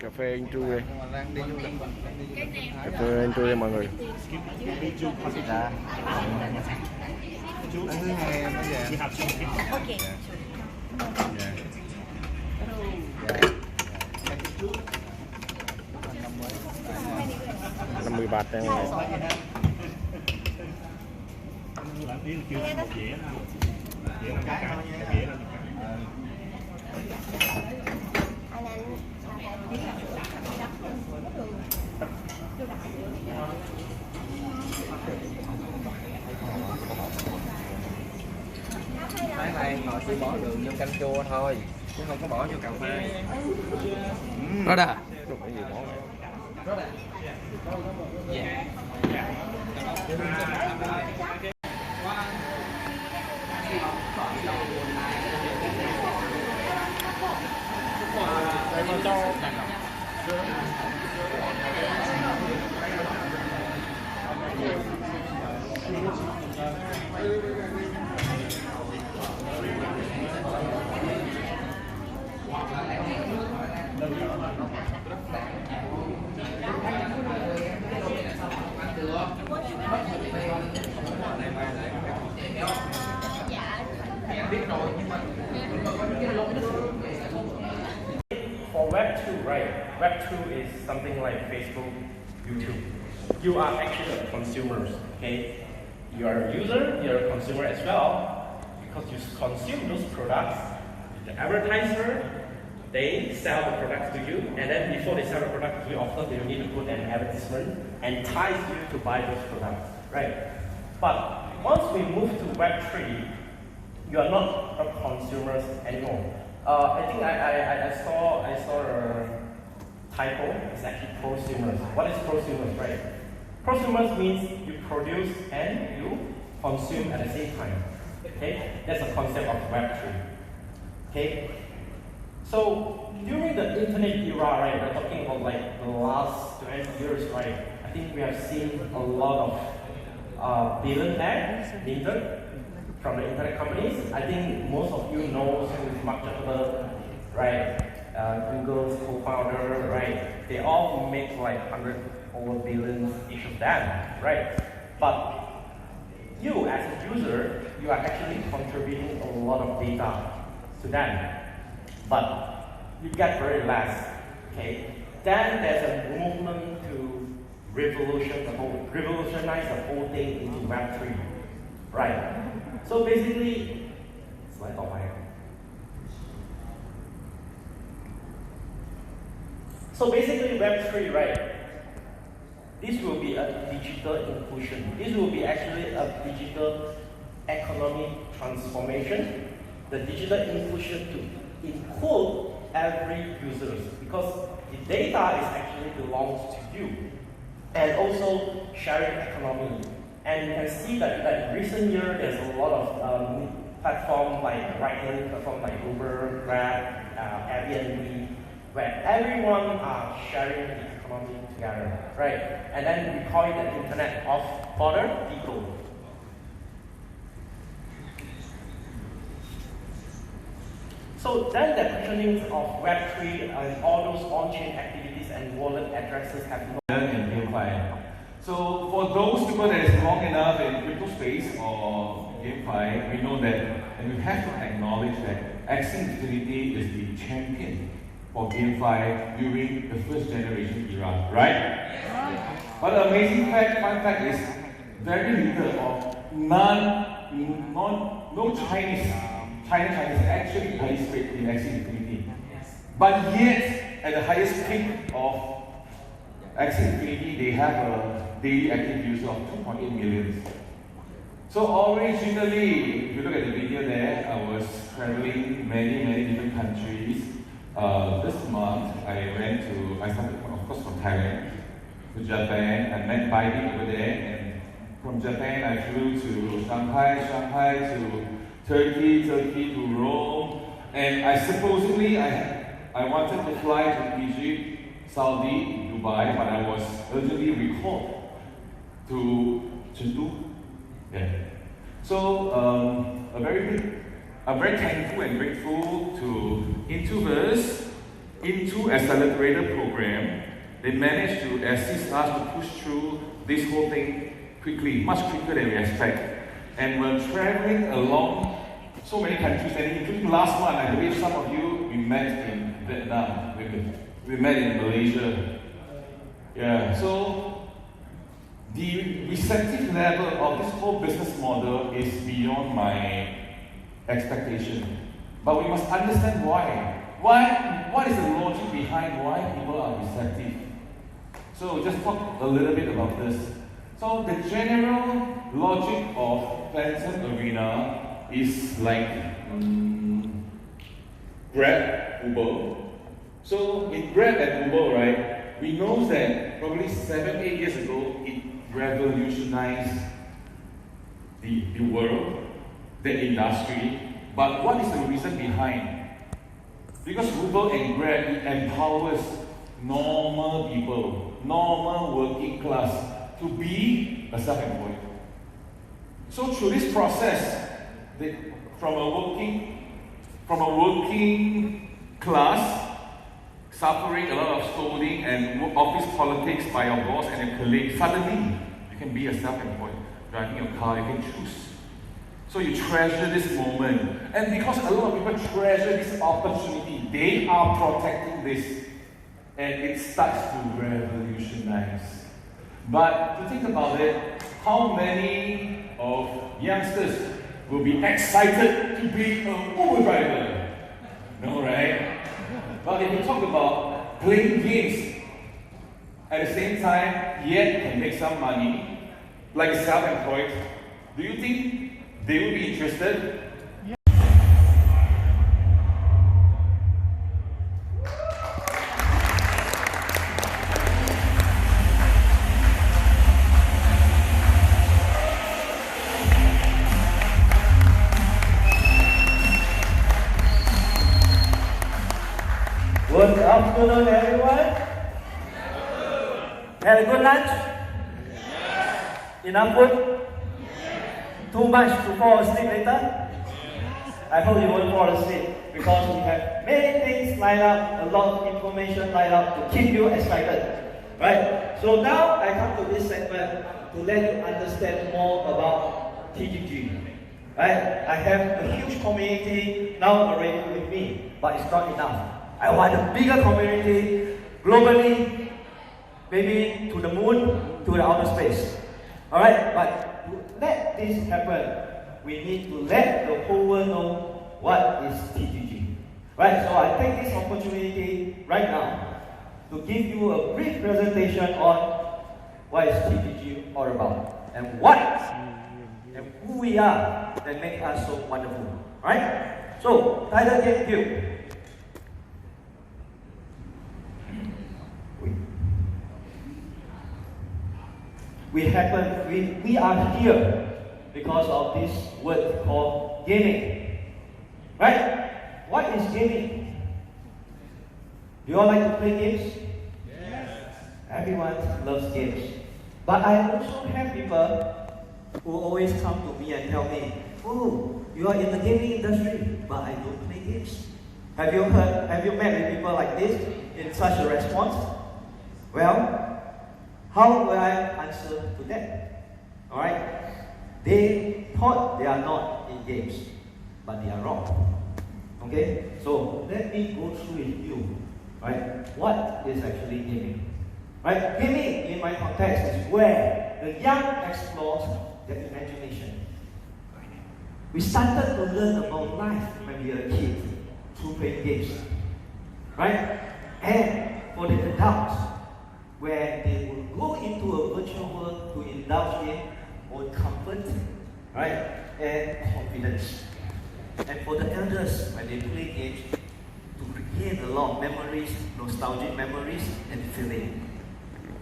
Cà phê anh Tru đây. Đang đi du lịch. Cà phê anh Tru đây mọi người. Dạ. Thứ hai em nó về. Okay. Dạ. 50 baht đây mọi người. Cái này họ chỉ bỏ đường vô canh chua thôi, chứ không có bỏ vô cà phê. Đó đã. Cái gì bỏ này? For Web 2, right? Web 2 is something like Facebook, YouTube. You are actually a consumer, okay? You are a user, you are a consumer as well, because you consume those products. The advertiser, they sell the products to you, and then before they sell the product to you, of course, they will need to put an advertisement and entice you to buy those products, right? But once we move to Web 3, you are not a consumers anymore. I think I saw a typo. It's actually prosumers. What is prosumers, right? Prosumers means you produce and you consume at the same time. Okay, that's the concept of Web 3. Okay, so during the internet era, right? We're talking about like the last 20 years, right? I think we have seen a lot of billionaires minted from the internet companies. I think most of you know Mark Zuckerberg, right? Google's co-founder, right? They all make like 100 over billions each of them, right? But you as a user, you are actually contributing a lot of data to them, but you get very less, okay? Then there's a movement to revolutionize the whole thing into Web 3, right? So basically, slide on my. So basically, Web 3, right? This will be a digital inclusion. This will be actually a digital economic transformation. The digital inclusion to include every user, because the data is actually belongs to you, and also sharing economy. And you can see that in recent years, there's a lot of platforms like ride-hailing platforms like Uber, Grab, Airbnb, where everyone are sharing the economy together, right? And then we call it the Internet of Other People. So then the questioning of Web3 and all those on-chain activities and wallet addresses have no in GameFi. So for those people that is long enough in crypto space or GameFi, we know that, and we have to acknowledge that Nft&Tgg is the champion for GameFi during the first generation era, right? Yes. But the amazing fun fact is very little or no Chinese actually participate in Nft&Tgg. But yet, at the highest peak of Nft&Tgg, they have a daily active user of 2.8 million. So originally, if you look at the video there, I was traveling many different countries. This month, I started, of course, from Thailand to Japan. I met Biden over there, and from Japan, I flew to Shanghai to Turkey to Rome, and I wanted to fly to Egypt, Saudi, Dubai, but I was urgently recalled to Chengdu. Yeah. So I'm very thankful and grateful to Intuverse into accelerator program, they managed to assist us to push through this whole thing quickly, much quicker than we expect. And we're traveling along so many countries, and including last one, I believe some of you, we met in Vietnam, we met in Malaysia. Yeah, so the receptive level of this whole business model is beyond my expectation. But we must understand why. What is the logic behind why people are receptive? So just talk a little bit about this. So the general logic of Phantom Arena is like Grab, Uber. So with Grab and Uber, right, we know that probably 7-8 years ago, it revolutionized the world, the industry. But what is the reason behind? Because Uber and Grab, it empowers normal people, normal working class, to be a self-employed. So through this process, from a working class, suffering a lot of scolding and office politics by your boss and your colleagues, suddenly you can be a self-employed, driving your car, you can choose. So you treasure this moment. And because a lot of people treasure this opportunity, they are protecting this. And it starts to revolutionize. But to think about it, how many of youngsters will be excited to be an Uber driver? No, right? But if you talk about playing games at the same time, yet can make some money, like self-employed, do you think they will be interested? Good afternoon, everyone. Had a good lunch? Enough food? Too much to fall asleep later? I hope you won't fall asleep because we have many things lined up, a lot of information lined up to keep you excited. Right? So now I come to this segment to let you understand more about TGG. Right? I have a huge community now already with me, but it's not enough. I want a bigger community globally, maybe to the moon, to the outer space. Alright? But to let this happen, we need to let the whole world know what is TGG. Right? So I take this opportunity right now to give you a brief presentation on what is TGG all about and what and who we are that make us so wonderful. Right? So, title game view. We are here because of this word called gaming. Right? What is gaming? Do you all like to play games? Yes. Everyone loves games. But I also have people who always come to me and tell me, oh, you are in the gaming industry, but I don't play games. Have you met with people like this in such a response? Well, how will I answer to that? Alright? They thought they are not in games, but they are wrong. Okay? So let me go through with you. Right? What is actually gaming? Right? Gaming in my context is where the young explores their imagination. We started to learn about life when we were a kid through playing games. Right? And for the adults, where they will go into a virtual world to indulge in own comfort, right, and confidence. And for the elders, when they play games, to create a lot of memories, nostalgic memories, and feeling.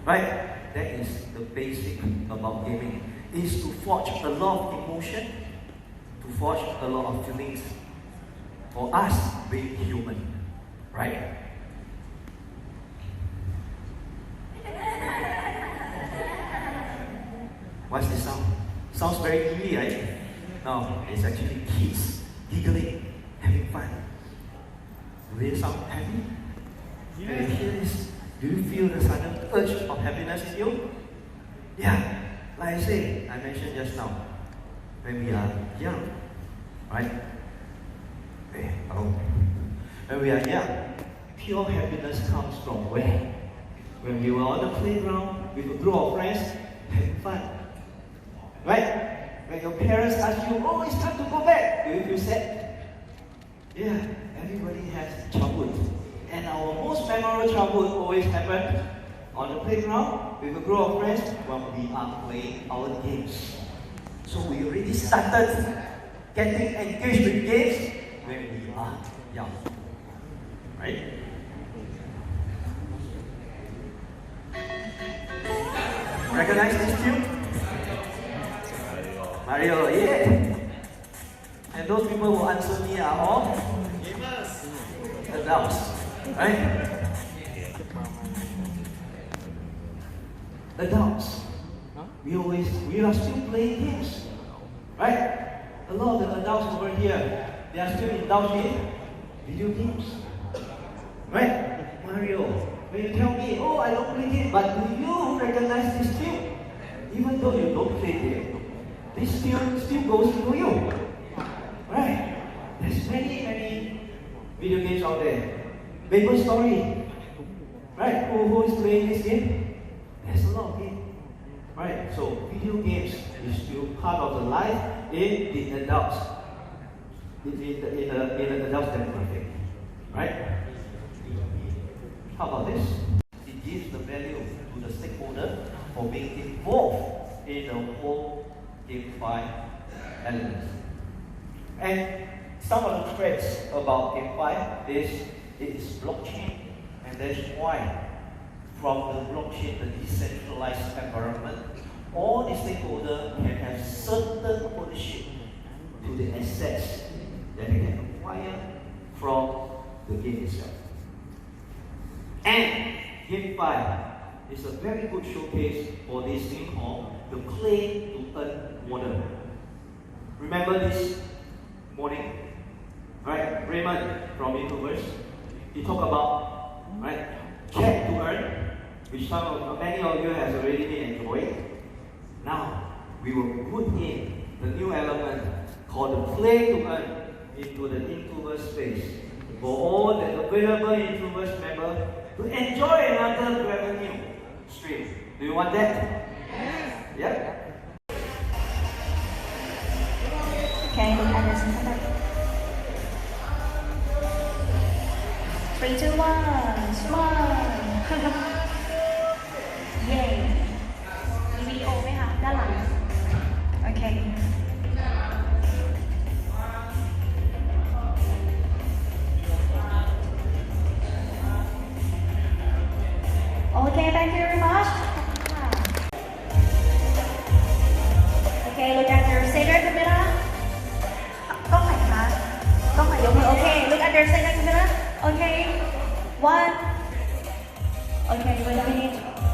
Right? That is the basic about gaming. Is to forge a lot of emotion, to forge a lot of feelings. For us being human. Right? What's this sound? Sounds very eerie, right? No, it's actually kids giggling, having fun. Do they sound happy? this? Do you feel the sudden urge of happiness in you? Yeah, like I mentioned just now, when we are young, right? When we are young, pure happiness comes from where? When we were on the playground with a group of friends, having fun. Right? When your parents ask you, oh, it's time to go back, do you feel sad? Yeah, everybody has childhood. And our most memorable childhood always happens on the playground with a group of friends when we are playing our games. So we already started getting engaged with games when we are young. Right? Recognize this tune? Mario, yeah. And those people who answer me are all adults, right? Adults. We are still playing games, right? A lot of the adults over here, they are still indulged in video games, right? Mario, when you tell me, oh, I don't play games, but do you recognize this tune? Even though you don't play games, this tune still goes through you, right? There's many video games out there. Maple Story, right? Who is playing this game? There's a lot of games, right? So video games is still part of the life in the adults, in the adult demographic, right? How about this? It gives the value to the stakeholder for being involved in the whole GameFi elements. And some of the traits about GameFi is it is blockchain, and that's why from the blockchain, the decentralized environment, all the stakeholders can have certain ownership to the assets that they can acquire from the game itself. And GameFi is a very good showcase for this thing called the play to earn model. Remember this morning, right? Raymond from Introverse, he talked about, right, check to earn, which many of you have already been enjoying. Now we will put in the new element called the play to earn into the Introverse space for all the available Introverse members to enjoy another revenue stream. Do you want that? Yes. Yeah? Okay, look at this. 3, 2, 1, smile. Yay. มีวิดีโอไหมคะด้านหลังโอเค Okay, thank you very much. Okay, look at your center camera. กล้องไหนคะกล้องไหนยกมือ Okay, look at your center camera. Okay, 1. Okay, wait a minute.